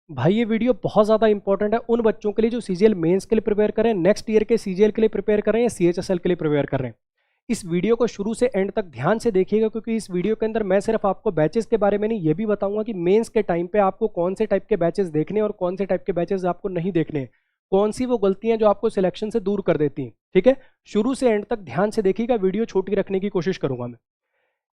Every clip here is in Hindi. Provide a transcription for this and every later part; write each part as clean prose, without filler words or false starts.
भाई ये वीडियो बहुत ज़्यादा इंपॉर्टेंट है उन बच्चों के लिए जो सीजीएल मेंस के लिए प्रिपेयर करें, नेक्स्ट ईयर के सीजीएल के लिए प्रिपेयर करें या सीएचएसएल के लिए प्रिपेयर कर रहे हैं। इस वीडियो को शुरू से एंड तक ध्यान से देखिएगा, क्योंकि इस वीडियो के अंदर मैं सिर्फ आपको बैचेस के बारे में नहीं, ये भी बताऊंगा कि मेंस के टाइम पे आपको कौन से टाइप के बैचेस देखने और कौन से टाइप के बैचेस आपको नहीं देखने, कौन सी वो गलतियां जो आपको सिलेक्शन से दूर कर देती हैं। ठीक है, शुरू से एंड तक ध्यान से देखिएगा, वीडियो छोटी रखने की कोशिश करूंगा मैं।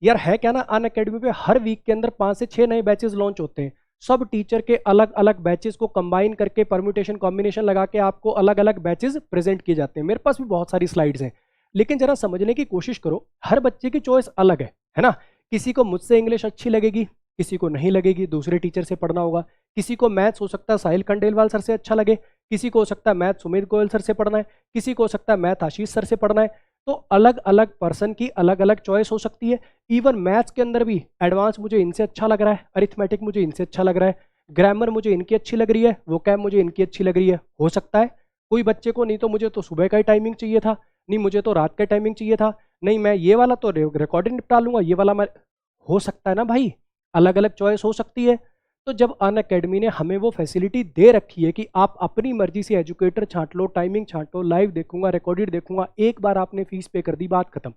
यार है क्या ना, अनअकैडमी पे हर वीक के अंदर 5 से 6 नए बैचेस लॉन्च होते हैं। सब टीचर के अलग अलग बैचेस को कंबाइन करके परम्यूटेशन कॉम्बिनेशन लगा के आपको अलग अलग बैचेस प्रेजेंट किए जाते हैं। मेरे पास भी बहुत सारी स्लाइड्स हैं, लेकिन जरा समझने की कोशिश करो, हर बच्चे की चॉइस अलग है ना। किसी को मुझसे इंग्लिश अच्छी लगेगी, किसी को नहीं लगेगी, दूसरे टीचर से पढ़ना होगा। किसी को मैथ्स हो सकता है साहिल खंडेलवाल सर से अच्छा लगे, किसी को हो सकता है मैथ सुमित गोयल सर से पढ़ना है, किसी को हो सकता है मैथ आशीष सर से पढ़ना है। तो अलग अलग पर्सन की अलग अलग चॉइस हो सकती है। इवन मैथ्स के अंदर भी एडवांस मुझे इनसे अच्छा लग रहा है, अरिथमेटिक मुझे इनसे अच्छा लग रहा है, ग्रामर मुझे इनकी अच्छी लग रही है, वोकैब मुझे इनकी अच्छी लग रही है। हो सकता है कोई बच्चे को नहीं तो मुझे तो सुबह का ही टाइमिंग चाहिए था, नहीं मुझे तो रात का टाइमिंग चाहिए था, नहीं मैं ये वाला तो रिकॉर्डिंग निपटा लूंगा, ये वाला मैं। हो सकता है ना भाई, अलग अलग चॉइस हो सकती है। तो जब अनअकैडमी ने हमें वो फैसिलिटी दे रखी है कि आप अपनी मर्जी से एजुकेटर छांट लो, टाइमिंग छांटो, लाइव देखूंगा, रिकॉर्डेड देखूंगा, एक बार आपने फीस पे कर दी, बात खत्म।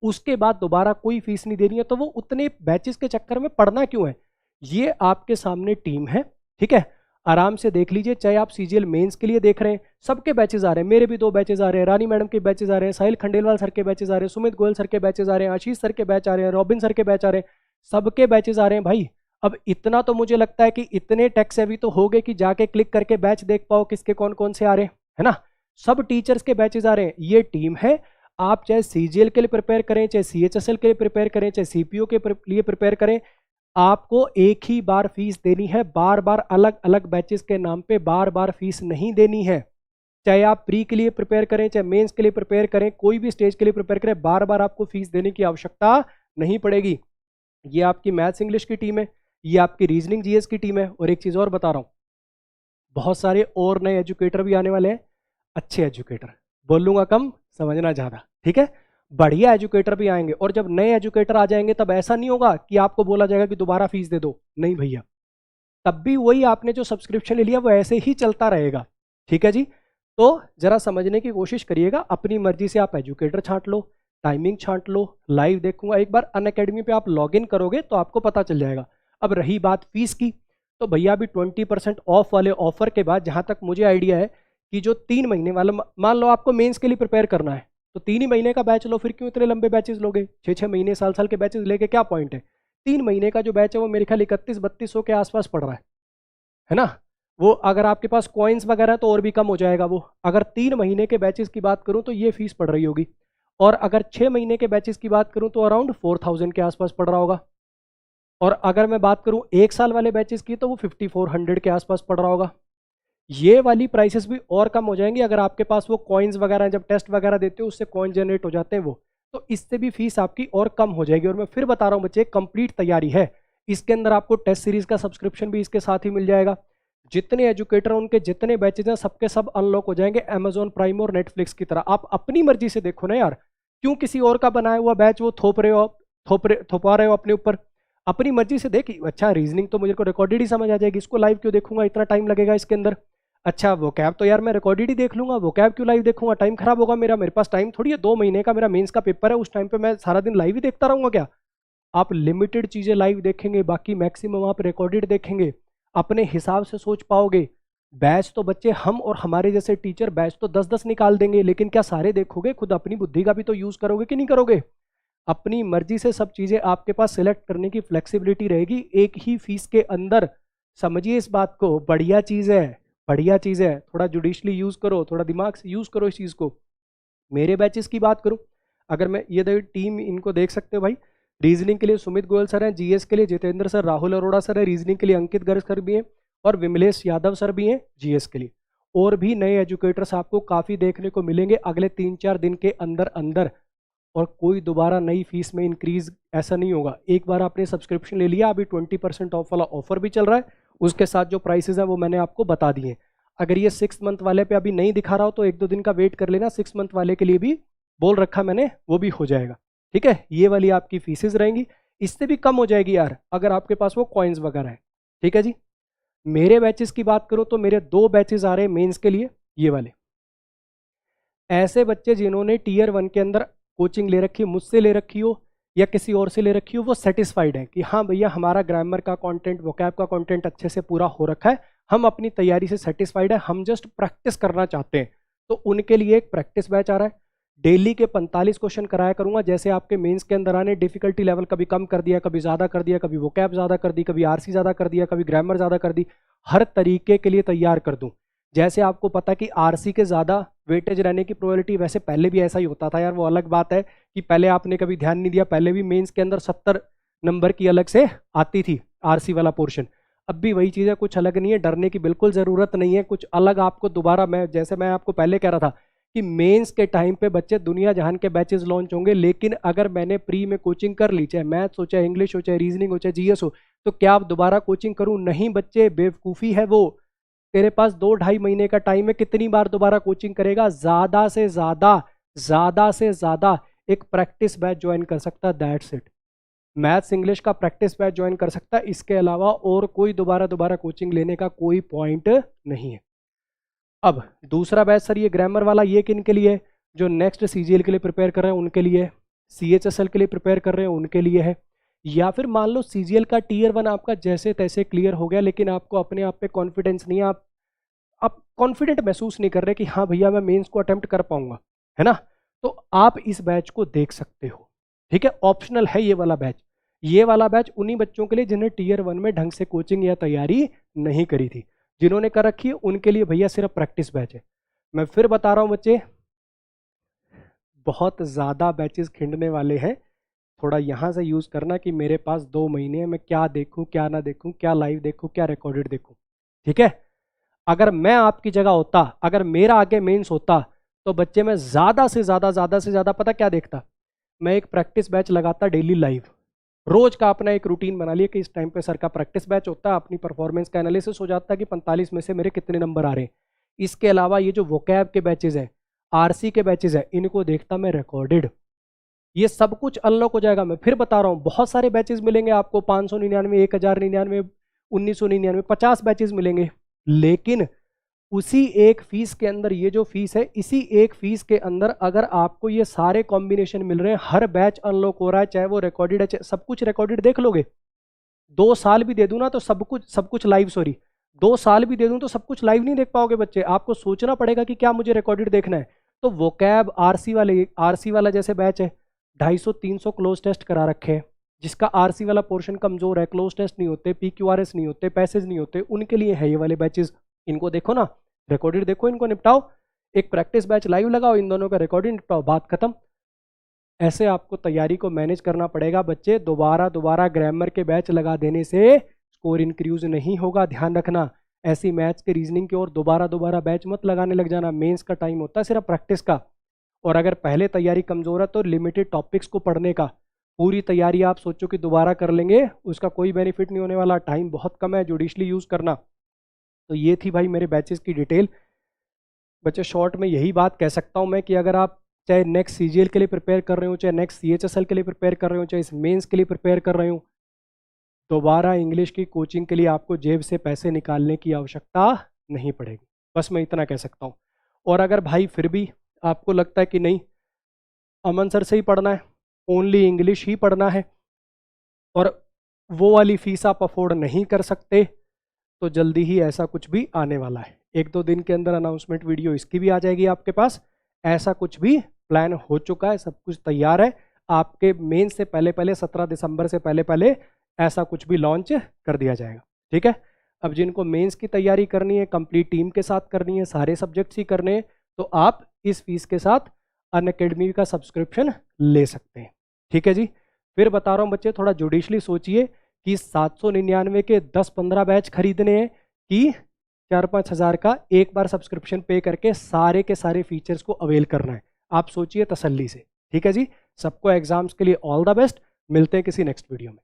उसके बाद दोबारा कोई फीस नहीं देनी है, तो वो उतने बैचेस के चक्कर में पढ़ना क्यों है। ये आपके सामने टीम है, ठीक है, आराम से देख लीजिए। चाहे आप सीजीएल मेंस के लिए देख रहे हैं, सबके बैचेस आ रहे हैं, मेरे भी 2 बैचेस आ रहे हैं, रानी मैडम के बैचेस आ रहे हैं, साहिल खंडेलवाल सर के बैचेस आ रहे हैं, सुमित गोयल सर के बैचेस आ रहे हैं, आशीष सर के बैच आ रहे हैं, रॉबिन सर के बैच आ रहे हैं, सबके बैचेस आ रहे हैं भाई। अब इतना तो मुझे लगता है कि इतने टेक्स हैवी तो हो गए कि जाके क्लिक करके बैच देख पाओ किसके कौन कौन से आ रहे हैं, है ना। सब टीचर्स के बैचेस आ रहे हैं, ये टीम है। आप चाहे सीजीएल के लिए प्रिपेयर करें, चाहे सीएचएसएल के लिए प्रिपेयर करें, चाहे सीपीओ के लिए प्रिपेयर करें, आपको एक ही बार फीस देनी है, बार बार अलग अलग बैचेस के नाम पे बार बार फीस नहीं देनी है। चाहे आप प्री के लिए प्रिपेयर करें, चाहे मेंस के लिए प्रिपेयर करें, कोई भी स्टेज के लिए प्रिपेयर करें, बार बार आपको फीस देने की आवश्यकता नहीं पड़ेगी। ये आपकी मैथ्स इंग्लिश की टीम है, ये आपकी रीजनिंग जीएस की टीम है। और एक चीज़ और बता रहा हूँ, बहुत सारे और नए एजुकेटर भी आने वाले हैं, अच्छे एजुकेटर, बोलूँगा कम समझना ज़्यादा, ठीक है। बढ़िया एजुकेटर भी आएंगे, और जब नए एजुकेटर आ जाएंगे तब ऐसा नहीं होगा कि आपको बोला जाएगा कि दोबारा फीस दे दो, नहीं भैया, तब भी वही आपने जो सब्सक्रिप्शन ले लिया वो ऐसे ही चलता रहेगा, ठीक है जी। तो जरा समझने की कोशिश करिएगा, अपनी मर्जी से आप एजुकेटर छांट लो, टाइमिंग छांट लो, लाइव देखूंगा। एक बार अनअकैडमी पे आप लॉगिन करोगे तो आपको पता चल जाएगा। अब रही बात फीस की, तो भैया अभी 20% ऑफ वाले ऑफर के बाद जहां तक मुझे आइडिया है कि जो 3 महीने वाला, मान लो आपको मेंस के लिए प्रिपेयर करना है तो 3 ही महीने का बैच लो, फिर क्यों इतने लंबे बैचेस लोगे, 6-6 महीने साल साल के बैचेस लेके क्या पॉइंट है। 3 महीने का जो बैच है वो मेरे ख्याल 31-3200 के आसपास पड़ रहा है ना। वो अगर आपके पास कॉइन्स वगैरह है तो और भी कम हो जाएगा वो। अगर 3 महीने के बैचेस की बात करूं तो ये फीस पड़ रही होगी, और अगर 6 महीने के बैचेस की बात करूं तो अराउंड 4000 के आसपास पड़ रहा होगा, और अगर मैं बात करूं 1 साल वाले बैचेस की तो वो 5400 के आसपास पड़ रहा होगा। ये वाली प्राइसेस भी और कम हो जाएंगी अगर आपके पास वो कॉइन्स वगैरह, जब टेस्ट वगैरह देते हो उससे कॉइन जनरेट हो जाते हैं वो, तो इससे भी फीस आपकी और कम हो जाएगी। और मैं फिर बता रहा हूँ बच्चे, कंप्लीट तैयारी है, इसके अंदर आपको टेस्ट सीरीज का सब्सक्रिप्शन भी इसके साथ ही मिल जाएगा। जितने एजुकेटर उनके जितने बैचेज हैं सबके सब अनलॉक हो जाएंगे अमेजोन प्राइम और नेटफ्लिक्स की तरह। आप अपनी मर्जी से देखो ना यार, क्यों किसी और का बनाया हुआ बैच वो थोपा रहे हो अपने ऊपर। अपनी मर्जी से देख, अच्छा रीजनिंग तो मुझे को रिकॉर्डेड ही समझ आ जाएगी, इसको लाइव क्यों देखूंगा, इतना टाइम लगेगा इसके अंदर। अच्छा वोकैब तो यार मैं रिकॉर्डेड ही देख लूंगा, वोकैब क्यों लाइव देखूंगा, टाइम खराब होगा मेरा, मेरे पास टाइम थोड़ी है, 2 महीने का मेरा मेंस का पेपर है, उस टाइम पे मैं सारा दिन लाइव ही देखता रहूंगा क्या। आप लिमिटेड चीजें लाइव देखेंगे, बाकी मैक्सिमम आप रिकॉर्डेड देखेंगे, अपने हिसाब से सोच पाओगे। बैच तो बच्चे हम और हमारे जैसे टीचर बैच तो 10-10 निकाल देंगे, लेकिन क्या सारे देखोगे, खुद अपनी बुद्धि का भी तो यूज करोगे कि नहीं करोगे। अपनी मर्जी से सब चीजें आपके पास सिलेक्ट करने की फ्लेक्सिबिलिटी रहेगी एक ही फीस के अंदर। समझिए इस बात को, बढ़िया चीज है, बढ़िया चीज है। थोड़ा जुडिशली यूज करो, थोड़ा दिमाग से यूज करो इस चीज को। मेरे बैचेस की बात करूं, अगर मैं ये टीम इनको देख सकते हो भाई, रीजनिंग के लिए सुमित गोयल सर हैं, जीएस के लिए जितेंद्र सर, राहुल अरोड़ा सर है, रीजनिंग के लिए अंकित गर्ग सर भी हैं, और विमलेश यादव सर भी हैं जीएस के लिए। और भी नए एजुकेटर्स आपको काफ़ी देखने को मिलेंगे अगले 3-4 दिन के अंदर अंदर। और कोई दोबारा नई फीस में इंक्रीज ऐसा नहीं होगा। एक बार आपने सब्सक्रिप्शन ले लिया, अभी 20% ऑफ वाला ऑफर भी चल रहा है, उसके साथ जो प्राइसेस हैं वो मैंने आपको बता दिए। अगर ये 6 मंथ वाले पे अभी नहीं दिखा रहा हो तो 1-2 दिन का वेट कर लेना, 6 मंथ वाले के लिए भी बोल रखा मैंने, वो भी हो जाएगा, ठीक है। ये वाली आपकी फीसेज रहेंगी, इससे भी कम हो जाएगी यार अगर आपके पास वो कॉइन्स वगैरह है, ठीक है जी। मेरे बैचेस की बात करूं तो मेरे 2 बैचेस आ रहे हैं मेंस के लिए, ये वाले। ऐसे बच्चे जिन्होंने टीयर 1 के अंदर कोचिंग ले रखी, मुझसे ले रखी हो या किसी और से ले रखी हो, वो सेटिस्फाइड है कि हाँ भैया हमारा ग्रामर का कंटेंट, वोकैब का कंटेंट अच्छे से पूरा हो रखा है, हम अपनी तैयारी से सेटिस्फाइड है, हम जस्ट प्रैक्टिस करना चाहते हैं, तो उनके लिए एक प्रैक्टिस बैच आ रहा है। डेली के 45 क्वेश्चन कराया करूंगा, जैसे आपके मेंस के अंदर आने, डिफिकल्टी लेवल कभी कम कर दिया, कभी ज़्यादा कर दिया, कभी वोकैब ज़्यादा कर दी, कभी आरसी ज़्यादा कर दिया, कभी ग्रामर ज़्यादा कर दी, हर तरीके के लिए तैयार कर दूं। जैसे आपको पता कि आरसी के ज़्यादा वेटेज रहने की प्रोबेबिलिटी, वैसे पहले भी ऐसा ही होता था यार, वो अलग बात है कि पहले आपने कभी ध्यान नहीं दिया, पहले भी मेंस के अंदर 70 नंबर की अलग से आती थी आरसी वाला पोर्शन। अब भी वही चीज़ है, कुछ अलग नहीं है, डरने की बिल्कुल ज़रूरत नहीं है। कुछ अलग आपको दोबारा, मैं आपको पहले कह रहा था कि मेंस के टाइम पे बच्चे दुनिया जहान के बैचेस लॉन्च होंगे, लेकिन अगर मैंने प्री में कोचिंग कर ली, चाहे मैथ्स हो, चाहे इंग्लिश हो, चाहे रीजनिंग हो, चाहे जीएस हो, तो क्या आप दोबारा कोचिंग करूं? नहीं बच्चे, बेवकूफ़ी है वो। तेरे पास 2-2.5 महीने का टाइम है, कितनी बार दोबारा कोचिंग करेगा? ज़्यादा से ज़्यादा एक प्रैक्टिस बैच ज्वाइन कर सकता है, दैट्स इट। मैथ्स इंग्लिश का प्रैक्टिस बैच ज्वाइन कर सकता है, इसके अलावा और कोई दोबारा कोचिंग लेने का कोई पॉइंट नहीं है। अब दूसरा बैच सर ये ग्रामर वाला, ये किन के लिए? जो नेक्स्ट सीजीएल के लिए प्रिपेयर कर रहे हैं उनके लिए, सीएचएसएल के लिए प्रिपेयर कर रहे हैं उनके लिए है, या फिर मान लो सीजीएल का टीयर 1 आपका जैसे तैसे क्लियर हो गया, लेकिन आपको अपने आप पे कॉन्फिडेंस नहीं है, आप कॉन्फिडेंट महसूस नहीं कर रहे कि हाँ भैया मैं मेंस को अटेम्प्ट कर पाऊंगा, है ना? तो आप इस बैच को देख सकते हो, ठीक है, ऑप्शनल है ये वाला बैच। ये वाला बैच उन्हीं बच्चों के लिए जिन्हें टीयर 1 में ढंग से कोचिंग या तैयारी नहीं करी थी। जिन्होंने कर रखी है उनके लिए भैया सिर्फ प्रैक्टिस बैच है। मैं फिर बता रहा हूँ बच्चे, बहुत ज़्यादा बैचेस खिंडने वाले हैं, थोड़ा यहाँ से यूज़ करना कि मेरे पास 2 महीने हैं, मैं क्या देखूँ क्या ना देखूँ, क्या लाइव देखूँ क्या रिकॉर्डेड देखूँ, ठीक है? अगर मैं आपकी जगह होता, अगर मेरा आगे मेंस होता, तो बच्चे मैं ज़्यादा से ज़्यादा पता क्या देखता? मैं एक प्रैक्टिस बैच लगाता डेली लाइव। रोज का अपना एक रूटीन बना लिया कि इस टाइम पे सर का प्रैक्टिस बैच होता है, अपनी परफॉर्मेंस का एनालिसिस हो जाता है कि 45 में से मेरे कितने नंबर आ रहे हैं। इसके अलावा ये जो वोकैब के बैचेज हैं, आरसी के बैचेज हैं, इनको देखता मैं रिकॉर्डेड। ये सब कुछ अनलॉक हो जाएगा। मैं फिर बता रहा हूँ, बहुत सारे बैचेज मिलेंगे आपको, 599, 1099, 1999, 50 बैचेज मिलेंगे, लेकिन उसी एक फीस के अंदर, ये जो फीस है, इसी एक फीस के अंदर अगर आपको ये सारे कॉम्बिनेशन मिल रहे हैं, हर बैच अनलॉक हो रहा है, चाहे वो रिकॉर्डेड है, सब कुछ रिकॉर्डेड देख लोगे। 2 साल भी दे दूं ना तो सब कुछ लाइव, सॉरी 2 साल भी दे दूं तो सब कुछ लाइव नहीं देख पाओगे बच्चे, आपको सोचना पड़ेगा कि क्या मुझे रिकॉर्डेड देखना है। तो वोकैब आरसी वाला जैसे बैच है, 250-300 क्लोज टेस्ट करा रखे हैं, जिसका आरसी वाला पोर्शन कमजोर है, क्लोज टेस्ट नहीं होते, PQRS नहीं होते, पैसेज नहीं होते, उनके लिए है ये वाले बैचेस। इनको देखो ना, रिकॉर्डेड देखो, इनको निपटाओ, एक प्रैक्टिस बैच लाइव लगाओ, इन दोनों का रिकॉर्डिंग निपटाओ, बात खत्म। ऐसे आपको तैयारी को मैनेज करना पड़ेगा बच्चे। दोबारा ग्रामर के बैच लगा देने से स्कोर इंक्रीज नहीं होगा, ध्यान रखना। ऐसी मैथ्स के रीजनिंग के और दोबारा बैच मत लगाने लग जाना। मेंस का टाइम होता है सिर्फ प्रैक्टिस का, और अगर पहले तैयारी कमजोर है तो लिमिटेड टॉपिक्स को पढ़ने का। पूरी तैयारी आप सोचो कि दोबारा कर लेंगे, उसका कोई बेनिफिट नहीं होने वाला, टाइम बहुत कम है, जुडिशली यूज करना। तो ये थी भाई मेरे बैचेस की डिटेल। बच्चे शॉर्ट में यही बात कह सकता हूँ मैं कि अगर आप चाहे नेक्स्ट सीजीएल के लिए प्रिपेयर कर रहे हो, चाहे नेक्स्ट सीएचएसएल के लिए प्रिपेयर कर रहे हो, चाहे इस मेंस के लिए प्रिपेयर कर रहे हो, दोबारा इंग्लिश की कोचिंग के लिए आपको जेब से पैसे निकालने की आवश्यकता नहीं पड़ेगी, बस मैं इतना कह सकता हूँ। और अगर भाई फिर भी आपको लगता है कि नहीं अमन सर से ही पढ़ना है, ओनली इंग्लिश ही पढ़ना है, और वो वाली फीस आप अफोर्ड नहीं कर सकते, तो जल्दी ही ऐसा कुछ भी आने वाला है। 1-2 दिन के अंदर अनाउंसमेंट वीडियो इसकी भी आ जाएगी आपके पास। ऐसा कुछ भी प्लान हो चुका है, सब कुछ तैयार है। आपके मेन से पहले 17 दिसंबर से पहले ऐसा कुछ भी लॉन्च कर दिया जाएगा, ठीक है। अब जिनको मेंस की तैयारी करनी है, कंप्लीट टीम के साथ करनी है, सारे सब्जेक्ट्स ही करने हैं, तो आप इस फीस के साथ अनअकैडमी का सब्सक्रिप्शन ले सकते हैं, ठीक है जी। फिर बता रहा हूँ बच्चे, थोड़ा जुडिशली सोचिए कि 799 के 10-15 बैच खरीदने हैं कि 4-5 हज़ार का एक बार सब्सक्रिप्शन पे करके सारे के सारे फीचर्स को अवेल करना है। आप सोचिए तसल्ली से, ठीक है जी। सबको एग्जाम्स के लिए ऑल द बेस्ट, मिलते हैं किसी नेक्स्ट वीडियो में।